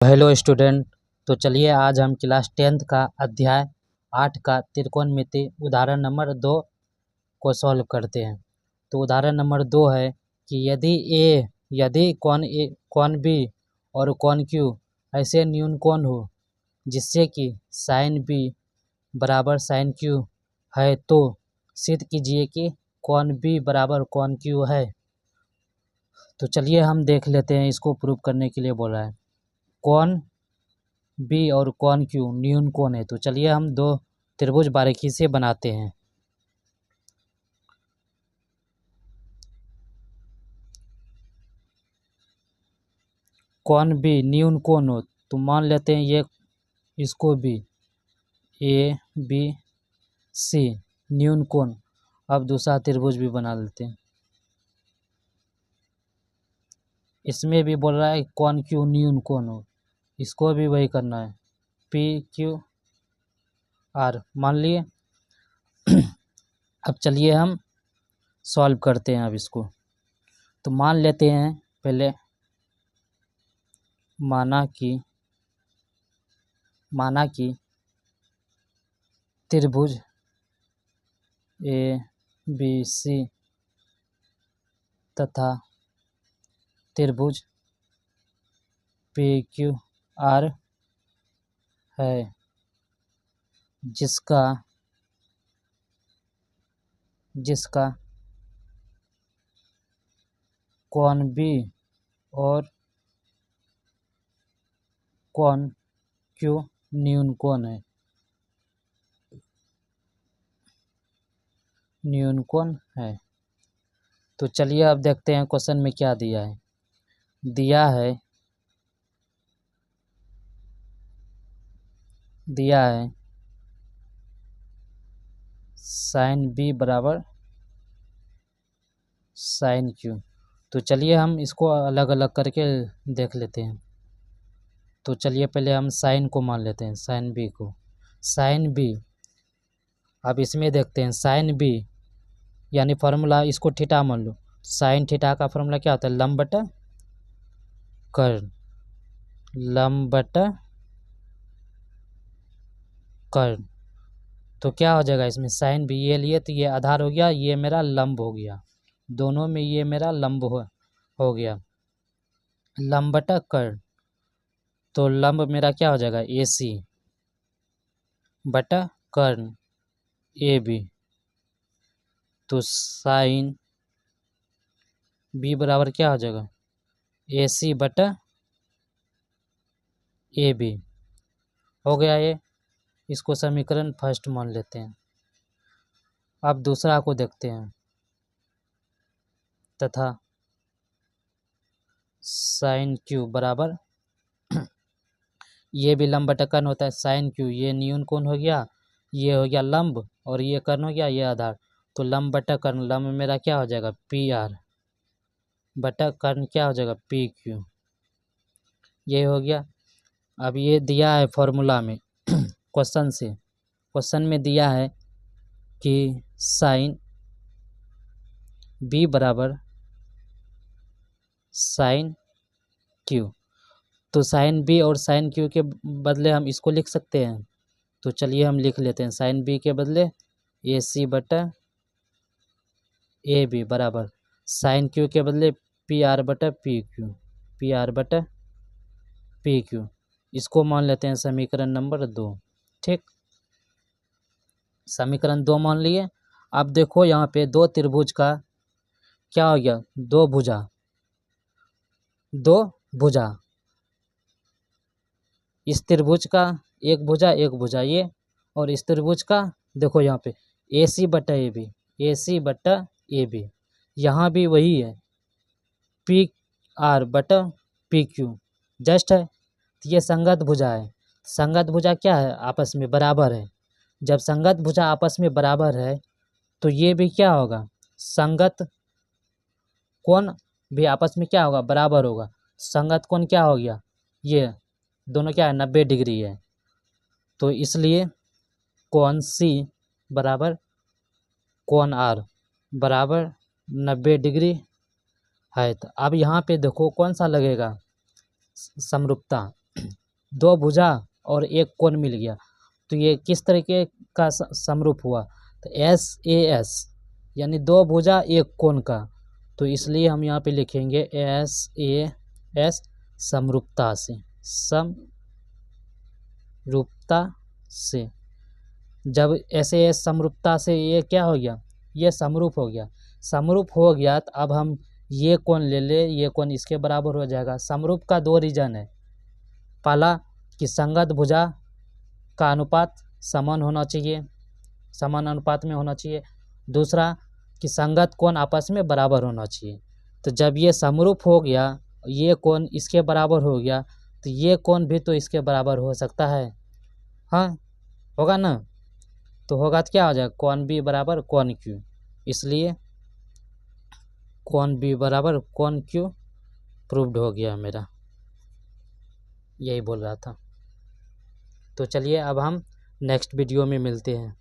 Hello student. तो चलिए आज हम क्लास 10th का अध्याय 8 का त्रिकोणमिति उदाहरण नंबर 2 को सॉल्व करते हैं। तो उदाहरण नंबर 2 है कि यदि कौन बी और कौन क्यू ऐसे न्यून कोण हो जिससे कि साइन बी बराबर साइन क्यू है, तो सिद्ध कीजिए कि कौन बी बराबर कौन क्यू है। तो चलिए हम देख लेते हैं, इसको प्रूव करने के लिए बोला है। कौन बी और कौन क्यू न्यून कोण है। तो चलिए हम दो त्रिभुज बारीकी से बनाते हैं। कौन बी न्यून कोण हो तो मान लेते हैं ये इसको भी ए बी सी न्यून कोण। अब दूसरा त्रिभुज भी बना लेते हैं। इसमें भी बोल रहा है कौन क्यू न्यून कोण हो, इसको भी वही करना है, पी क्यू आर मान लिए। अब चलिए हम सॉल्व करते हैं। अब इसको तो मान लेते हैं, पहले माना कि त्रिभुज ए बी सी तथा त्रिभुज पी क्यू आर है, जिसका कौन बी और कौन क्यू न्यून कोण है। तो चलिए अब देखते हैं क्वेश्चन में क्या दिया है। दिया है साइन बी बराबर साइन क्यू। तो चलिए हम इसको अलग अलग करके देख लेते हैं। तो चलिए पहले हम साइन को मान लेते हैं, साइन बी को। साइन बी, अब इसमें देखते हैं साइन बी यानी फार्मूला, इसको थीटा मान लो। साइन थीटा का फार्मूला क्या होता है, लंब बटा कर्ण। तो क्या हो जाएगा इसमें, साइन बी ये लिए तो ये आधार हो गया, ये मेरा लंब हो गया, दोनों में ये मेरा लंब हो गया, लंब बटा कर्ण। तो लंब मेरा क्या हो जाएगा, ए सी बटा कर्ण ए बी। तो साइन बी बराबर क्या हो जाएगा, ए सी बटा ए बी हो गया ये। इसको समीकरण फर्स्ट मान लेते हैं। अब दूसरा को देखते हैं। तथा साइन क्यू बराबर ये भी लंब बटा कर्ण होता है, साइन क्यू ये न्यून कोण हो गया, ये हो गया लंब और ये कर्ण हो गया, ये आधार। तो लंब बटा कर्ण, लंब मेरा क्या हो जाएगा पी आर बटा कर्ण क्या हो जाएगा पी क्यू, ये हो गया। अब ये दिया है फॉर्मूला में क्वेश्चन में दिया है कि साइन बी बराबर साइन क्यू। तो साइन बी और साइन क्यू के बदले हम इसको लिख सकते हैं। तो चलिए हम लिख लेते हैं, साइन बी के बदले ए सी बटा ए बी बराबर साइन क्यू के बदले पी आर बटा पी क्यू। इसको मान लेते हैं समीकरण नंबर 2। ठीक, समीकरण 2 मान लिए। अब देखो यहाँ पे दो त्रिभुज का क्या हो गया, दो भुजा। इस त्रिभुज का एक भुजा ये, और इस त्रिभुज का देखो यहाँ पे ए सी बटा ए बी, यहाँ भी वही है पी आर बटा पी क्यू जस्ट है। तो ये संगत भुजा है। संगत भुजा क्या है, आपस में बराबर है। जब संगत भुजा आपस में बराबर है तो ये भी क्या होगा, संगत कोण भी आपस में क्या होगा, बराबर होगा। संगत कोण क्या हो गया, ये दोनों क्या है 90 डिग्री है। तो इसलिए कोण सी बराबर कोण आर बराबर 90 डिग्री है। तो अब यहाँ पे देखो कौन सा लगेगा, समरूपता। दो भुजा और एक कोण मिल गया, तो ये किस तरीके का समरूप हुआ, तो SAS यानी दो भुजा एक कोण का, तो इसलिए हम यहाँ पे लिखेंगे SAS समरूपता से, समरूपता से। जब SAS समरूपता से ये क्या हो गया, ये समरूप हो गया। समरूप हो गया तो अब हम ये कोण ले ले, ये कोण इसके बराबर हो जाएगा। समरूप का दो रीजन है, पहला कि संगत भुजा का अनुपात समान होना चाहिए, समान अनुपात में होना चाहिए। दूसरा कि संगत कोण आपस में बराबर होना चाहिए। तो जब ये समरूप हो गया, ये कोण इसके बराबर हो गया, तो ये कोण भी तो इसके बराबर हो सकता है, हाँ होगा ना। तो होगा तो क्या हो जाएगा, कोण B बराबर कोण Q, इसलिए कोण B बराबर कोण Q प्रूव्ड हो गया मेरा, यही बोल रहा था। तो चलिए अब हम नेक्स्ट वीडियो में मिलते हैं।